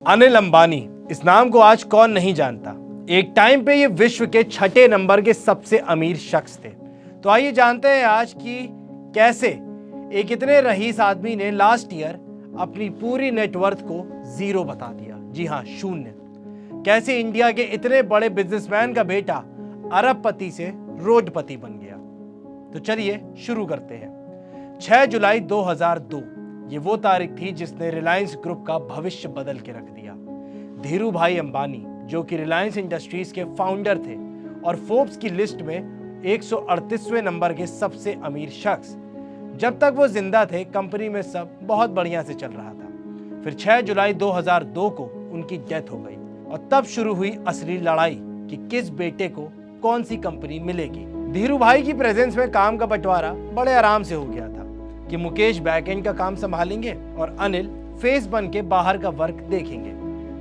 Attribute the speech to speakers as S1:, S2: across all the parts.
S1: अनिल अंबानी, इस नाम को आज कौन नहीं जानता। एक टाइम पे ये विश्व के छठे नंबर के सबसे अमीर शख्स थे। तो आइए जानते हैं आज कि कैसे एक इतने रईस आदमी ने लास्ट ईयर अपनी पूरी नेटवर्थ को जीरो बता दिया। जी हाँ, शून्य। कैसे इंडिया के इतने बड़े बिजनेसमैन का बेटा अरबपति से रोडपति बन गया। तो चलिए शुरू करते हैं। 6 जुलाई 2002 ये वो तारीख थी जिसने रिलायंस ग्रुप का भविष्य बदल के रख दिया। धीरू भाई अंबानी, जो कि रिलायंस इंडस्ट्रीज के फाउंडर थे और फोर्ब्स की लिस्ट में 138वें नंबर के सबसे अमीर शख्स, जब तक वो जिंदा थे कंपनी में सब बहुत बढ़िया से चल रहा था। फिर 6 जुलाई 2002 को उनकी डेथ हो गई और तब शुरू हुई असली लड़ाई कि किस बेटे को कौन सी कंपनी मिलेगी। धीरू भाई की प्रेजेंस में काम का बंटवारा बड़े आराम से हो गया था कि मुकेश बैकएंड का काम संभालेंगे और अनिल फेस बन के बाहर का वर्क देखेंगे।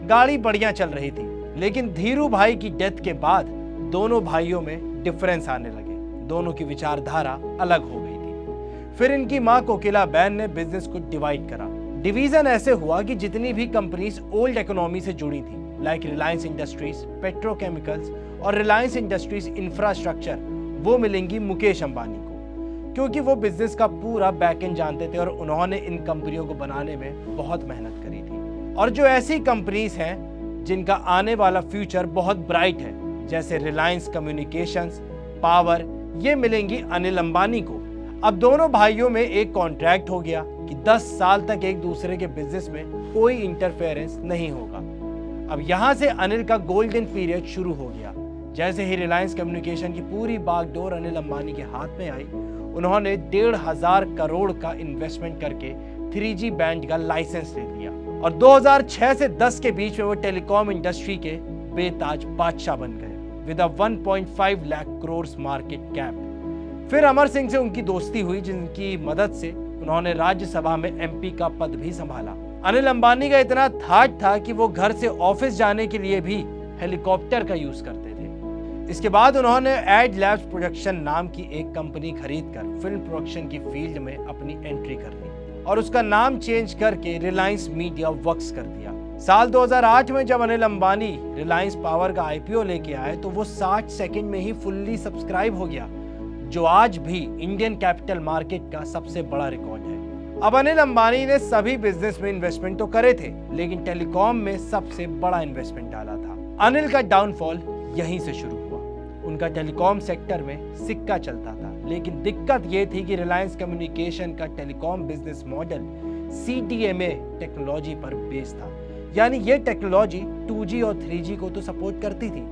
S1: गाड़ी बढ़िया चल रही थी, लेकिन धीरू भाई की डेथ के बाद दोनों भाइयों में डिफरेंस आने लगे। दोनों की विचारधारा अलग हो गई थी। फिर इनकी मां कोकिला बैन ने बिजनेस को डिवाइड करा। डिवीजन ऐसे हुआ कि जितनी भी कंपनीज ओल्ड इकोनॉमी से जुड़ी थी, लाइक रिलायंस इंडस्ट्रीज, पेट्रोकेमिकल्स और रिलायंस इंडस्ट्रीज इंफ्रास्ट्रक्चर, वो मिलेंगी मुकेश अंबानी को, क्योंकि वो बिजनेस का पूरा बैकएंड जानते थे और उन्होंने इन कंपनियों को बनाने में बहुत मेहनत करी थी। और जो ऐसी कंपनीज हैं जिनका आने वाला फ्यूचर बहुत ब्राइट है, जैसे रिलायंस कम्युनिकेशंस, पावर, ये मिलेंगी अनिल अंबानी को। अब दोनों भाइयों में एक कॉन्ट्रैक्ट हो गया कि 10 साल तक एक दूसरे के बिजनेस में कोई इंटरफेरेंस नहीं होगा। अब यहां से अनिल का गोल्डन पीरियड शुरू हो गया। जैसे ही रिलायंस कम्युनिकेशन की पूरी बागडोर अनिल अंबानी के हाथ में आई, उन्होंने 1,500 करोड़ का इन्वेस्टमेंट करके 3G बैंड का लाइसेंस ले लिया और 2006 से 10 के बीच में वो टेलीकॉम इंडस्ट्री के बेताज बादशाह बन गए with 1.5 lakh crore market cap. फिर अमर सिंह से उनकी दोस्ती हुई, जिनकी मदद से उन्होंने राज्यसभा में MP का पद भी संभाला। अनिल अंबानी का इतना थाट था कि वो घर से ऑफिस जाने के लिए भी हेलीकॉप्टर का यूज करते थे। इसके बाद उन्होंने एड लैब्स प्रोडक्शन नाम की एक कंपनी खरीदकर फिल्म प्रोडक्शन की फील्ड में अपनी एंट्री कर दी और उसका नाम चेंज करके रिलायंस मीडिया वर्क्स कर दिया। साल 2008 में जब अनिल अंबानी रिलायंस पावर का IPO लेके आए तो वो 60 सेकंड में ही फुल्ली सब्सक्राइब हो गया, जो आज भी इंडियन कैपिटल मार्केट का सबसे बड़ा रिकॉर्ड है। अब अनिल अंबानी ने सभी बिजनेस में इन्वेस्टमेंट तो करे थे, लेकिन टेलीकॉम में सबसे बड़ा इन्वेस्टमेंट डाला था। अनिल का डाउनफॉल यहीं से शुरू हुआ। उनका टेलीकॉम सेक्टर में सिक्का चलता था, लेकिन दिक्कत यह थी कि रिलायंस कम्युनिकेशन का telecom business model CDMA technology पर बेस्ड था। यानी ये टेक्नोलॉजी 2G और 3G को तो सपोर्ट करती थी,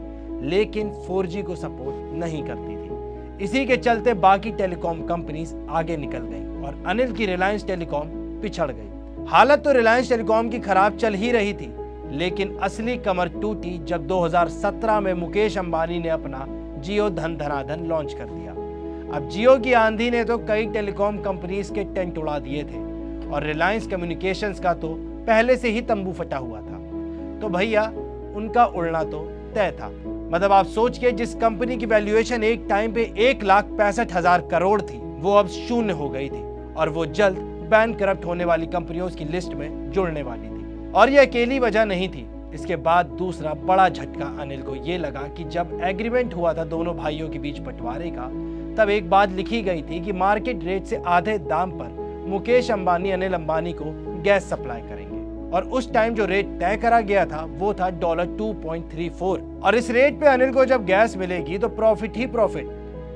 S1: लेकिन 4G को सपोर्ट नहीं करती थी। इसी के चलते बाकी टेलीकॉम कंपनीज आगे निकल गई और अनिल की रिलायंस टेलीकॉम पिछड़ गई। हालत तो रिलायंस टेलीकॉम की खराब चल ही रही थी, लेकिन असली कमर टूटी जब 2017 में मुकेश अंबानी ने अपना जियो धन धनाधन लॉन्च कर दिया। अब जियो की आंधी ने तो कई टेलीकॉम कंपनीज के टेंट उड़ा दिए थे और रिलायंस कम्युनिकेशंस का तो पहले से ही तंबू फटा हुआ था। तो भैया उनका उड़ना तो तय था। मतलब आप सोच के, जिस कंपनी की वैल्यूएशन एक टाइम पे 1,65,000 करोड़ थी, वो अब शून्य हो गई थी और वो जल्द बैंक करप्ट होने वाली कंपनियों की लिस्ट में जुड़ने वाली थी। और ये अकेली वजह नहीं थी। इसके बाद दूसरा बड़ा झटका अनिल को ये लगा कि जब एग्रीमेंट हुआ था दोनों भाइयों के बीच बंटवारे का, तब एक बात लिखी गई थी कि मार्केट रेट से आधे दाम पर मुकेश अंबानी अनिल अंबानी को गैस सप्लाई करेंगे। और उस टाइम जो रेट तय करा गया था वो था $2.34। और इस रेट पे अनिल को जब गैस मिलेगी तो प्रॉफिट ही प्रॉफिट।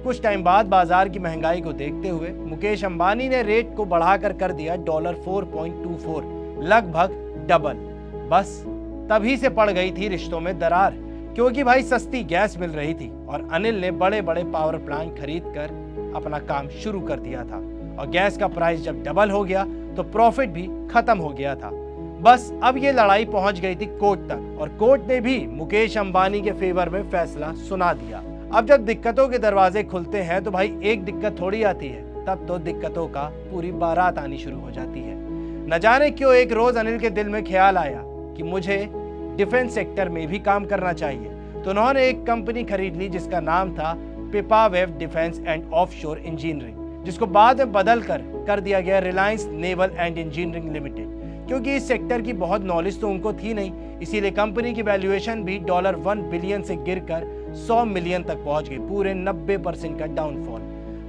S1: कुछ टाइम बाद बाजार की महंगाई को देखते हुए मुकेश अंबानी ने रेट को बढ़ाकर कर दिया $4.24, लगभग डबल। बस तभी से पड़ गई थी रिश्तों में दरार, क्योंकि भाई सस्ती गैस मिल रही थी और अनिल ने बड़े बड़े पावर प्लांट खरीद कर अपना काम शुरू कर दिया था। और गैस का प्राइस जब डबल हो गया तो प्रॉफिट भी खत्म हो गया था। बस अब ये लड़ाई पहुंच गई थी कोर्ट तक और कोर्ट ने भी मुकेश अंबानी के फेवर में फैसला सुना दिया। अब जब दिक्कतों के दरवाजे खुलते हैं तो भाई एक दिक्कत थोड़ी आती है, तब तो दिक्कतों का पूरी बारात आनी शुरू हो जाती है। न जाने क्यों एक रोज अनिल के दिल में ख्याल आया कि मुझे डिफेंस सेक्टर में भी काम करना चाहिए। तो उन्होंने एक कंपनी खरीद ली जिसका नाम था पिपावेव डिफेंस एंड ऑफशोर इंजीनियरिंग, जिसको बाद में बदल कर दिया गया Reliance naval and engineering limited, क्योंकि इस सेक्टर की बहुत नॉलेज तो उनको थी नहीं, इसीलिए कंपनी की वैल्यूएशन भी $1 बिलियन से गिरकर 100 मिलियन तक पहुंच गई। पूरे 90% का डाउनफॉल,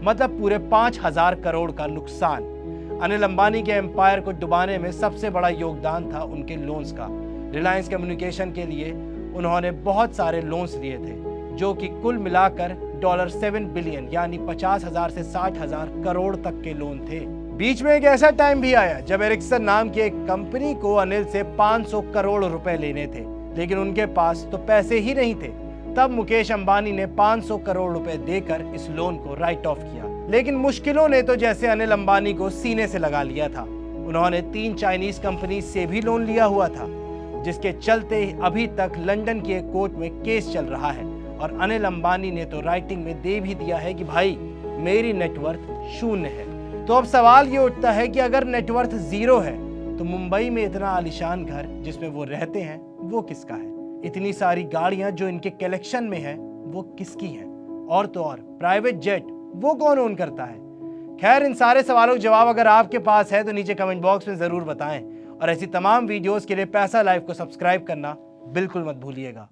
S1: मतलब पूरे 5,000 करोड़ का नुकसान। अनिल अंबानी के एम्पायर को डुबाने में सबसे बड़ा योगदान था उनके लोन्स का। रिलायंस कम्युनिकेशन के लिए उन्होंने बहुत सारे लोन्स लिए थे, जो कि कुल मिलाकर $7 बिलियन यानी 50,000 से 60,000 करोड़ तक के लोन थे। बीच में एक ऐसा टाइम भी आया जब एरिक्सन नाम की एक कंपनी को अनिल से 500 करोड़ रुपए लेने थे, लेकिन उनके पास तो पैसे ही नहीं थे। तब मुकेश अंबानी ने 500 करोड़ रुपए देकर इस लोन को राइट ऑफ किया। लेकिन मुश्किलों ने तो जैसे अनिल अंबानी को सीने से लगा लिया था। उन्होंने 3 चाइनीज कंपनी से भी लोन लिया हुआ था, जिसके चलते अभी तक लंदन की एक कोर्ट में केस चल रहा है। और अनिल अंबानी ने तो राइटिंग में दे भी दिया है कि भाई मेरी नेटवर्थ 0 है। तो अब सवाल ये उठता है कि अगर नेटवर्थ 0 है तो मुंबई में इतना आलीशान घर जिसमें वो रहते हैं वो किसका है? इतनी सारी गाड़ियां जो इनके कलेक्शन में है वो किसकी हैं? और तो और प्राइवेट जेट वो कौन ओन करता है? खैर, इन सारे सवालों के जवाब अगर आपके पास है तो नीचे कमेंट बॉक्स में जरूर बताएं। और ऐसी तमाम वीडियोस के लिए पैसा लाइव को सब्सक्राइब करना बिल्कुल मत भूलिएगा।